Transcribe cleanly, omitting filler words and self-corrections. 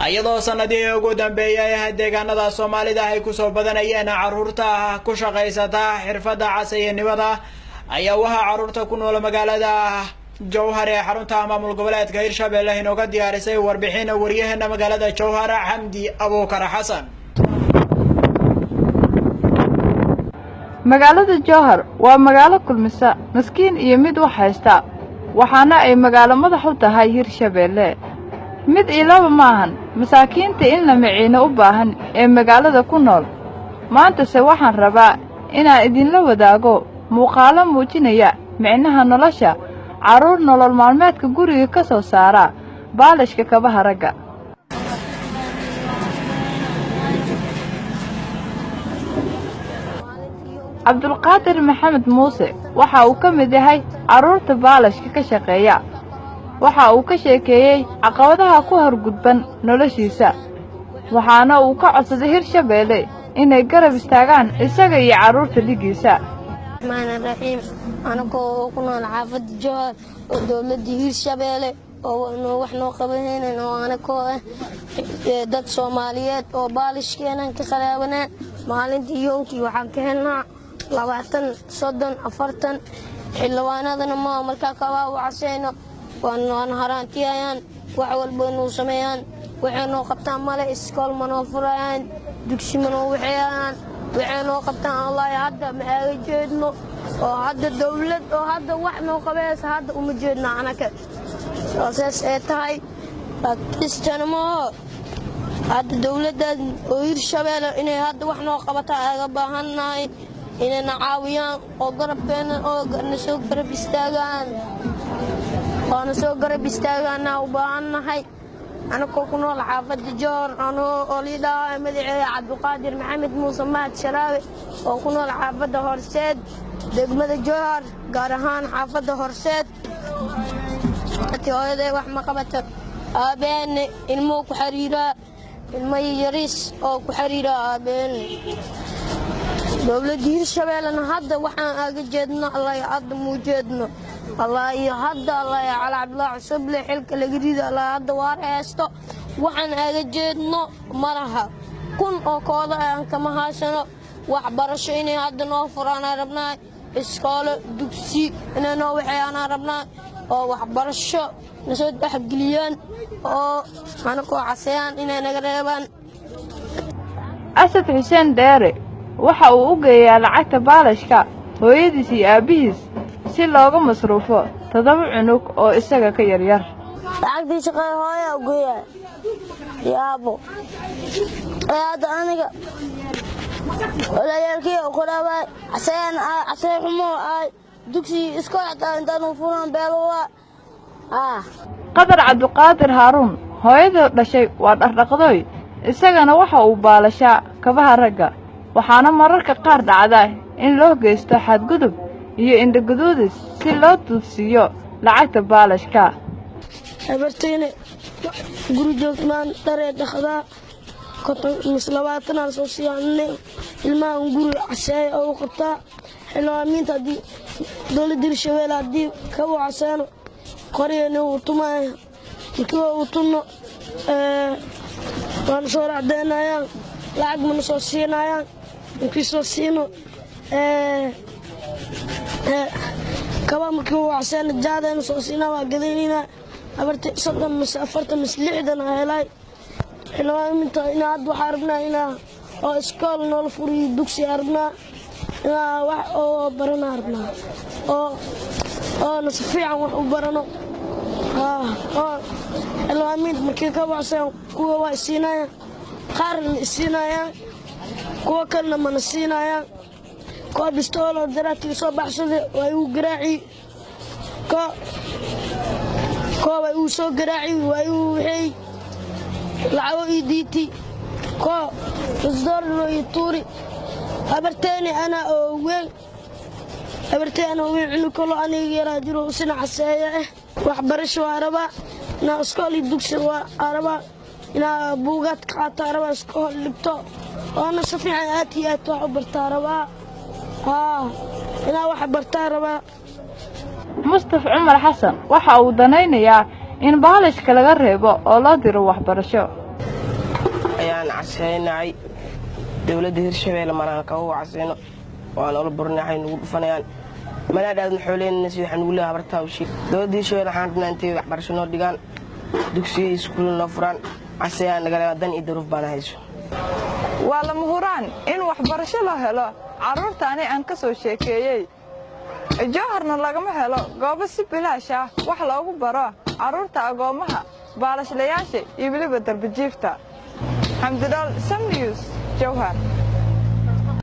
ayadoo sanadii ugu dambeeyay deegaanada Soomaalida ay ku soo badanayeen caruurta ku shaqeysata xirfadda casaynimada ayaa waxa caruurta ku nool magaalada Jowhar ee xarunta maamul goboleedka Hirshabelle inooga diyaarisay warbixin wariyahana magaalada Jowhar Xamdi Abuukar Xasan. magaalada Jowhar waa magaalo kulmisa maskiin iyo mid wax haysta waxaana ay magaalo madax u tahay Hirshabelle mid ilaba maahan masaakiinta in la maciino u baahan ee magaalada ku nool maanta se waxaan rabaa inaan idin la wadaago muuqaalo muujinaya micnaha nolosha caruur nolol maalmeedka guriga ka soo saara baalashka kabaha ragga. Cabdulqaadir Maxamed Muuse waxa uu ka mid yahay caruurta baalashka ka shaqeeya waxa uu ka sheekeeyay caqabadaha ku horgudban noloshiisa waxaana uu ka codsaday Hirshabelle inay garab istaagaan isaga iyo caruurta dhigiisa. Raxiim anagoo ku nool xaafadda Jowhar oo dawladda Hirshabelle oo wax noo qabanayna oo anagoo dad Soomaaliyeed oo baalashkeenan ka qalaabana maalintii yoonkii waxaan ka helnaa 20 30 40 xilwaanadana ma markaa ka waacayno waan haraantiyaan wax walba inuu sameeyaan waxaanoo qabtaan male iskool manoo furayaan dugsi manoo waxaanoo qabtaan Allah hadda ma aga jeedno oo hadda dawlad oo hadda wax noo qabeeysa hadda uma jeedna anaka saas ee tahay istanmo hadda dawladda oo Hirshabelle inay hadda wax noo qabata aga baahanahay inay caawiyaan oo garabkeena oo soo garab istaagaan waana soo garab istaagana u baahanahay anagoo ku nool xaafadda Jowhar oo liidaa madaxweyne Cabdulqaadir Maxamed Muuse Mahad Sharaawe oo ku nool xaafadda Horseed degmada Jowhar gaar ahaan xaafadda Horseed hooyaday wax ma qabato aabeen ilmo ku xariira ilmo yaris oo ku xariira aabeen dawladda Hirshabelle hadda waxaan aga jeedno Allah hadda muu jeedno الله يهدى الله على عبد الله عصبله حلك الجديد الله هذا وارهسته وحن أجدنا مرها كن أقاضي كما هاشنا وحبرشيني هذا نوفر أنا ربنا إسكال دكسي أنا نوحي أنا ربنا وحبرش نسود حقليان أنا كو عسيان إن نقربان أسد حسين داري waxa uu u geeyay lacagta baalashka hooyadiis iyo aabihiis si looga masruufo 7 cunug oo isaga ka yar yar. lacagtii shaqada hooyo u geeyay yaabo aada aniga walaalkii oo qolaabay aseen xumo ay dugsi iskool intaan furan beelwa qadar Cabdulqaadir Haruun hooyada dhashay waa dhaqdhaqadoy isagana waxa uu baalashaa kabaha ragga waxaana mararka qaar dhacda in loo geysto xadgudub iyo indhaguduudis si loo tusiyo lacagta baalashka. abarteene guri joogmaan daree dhaqda koton mislabaatan soo siyaanay ilmaha guri casay oo qabta xilaaminta di dawladda Hirshabelle hadii ka wacsan qoriyeen uu tumay uu tunno waan soo raacdeenayaan lacag ma soo siinayaan inkisoo siino kaba markii wacsan jaadeen soo siina waa gadeynina abarta 30 mis 40 mis 60 helay xilaaminta inaad wax arbnaa ina oo iskool nool furi dugsi arbnaa ina wax oo barana arbnaa oo nasfiican wax u barano xilaaminta markii ka wacsan kuwa waa siinaya qaar siinaya kuwa kalena mana siinaya kuwa bistoolo daraadkii soo baxsaday way u garaaci way u soo garaaci way u waxay lacago idiiti isdoor loo tuuri abarteeni ana oo weyn cunug kalo aniga yaraa jiro sina caseeya wax barasho araba na iskool dugsi waa araba ina buugaad qaata araba iskool dhigto أنا صفيعة آتي أتوع برتاربا ina wax bartaa rabaa. Mustafa Cumar Xasan waxa uu danaynayaa in baalashka laga reebo oo la diro waxbarasho. ayaan casheynay dawladda Hirshabeelle maraan ka u caseyno waan ula burnahay nagu dhufanayaan mana dhaadna xooleenna si waxaan ugu leeyahay bartaa u shii dawladda Hirshabeelle waxaan rabnaa intay waxbarasho noo dhigaan dugsiyo iskuul noo furaan caseyaan naga dan iyo duruuf baan hayso waa lama huraan in waxbarasho loo helo carruurtaani aan ka soo sheekeeyey jawharna lagama helo goobo si bilaash ah wax loogu baro carruurta agoomaha baalashlayaasha iyo weliba darbijiifta xamdidol Sam News Jawhar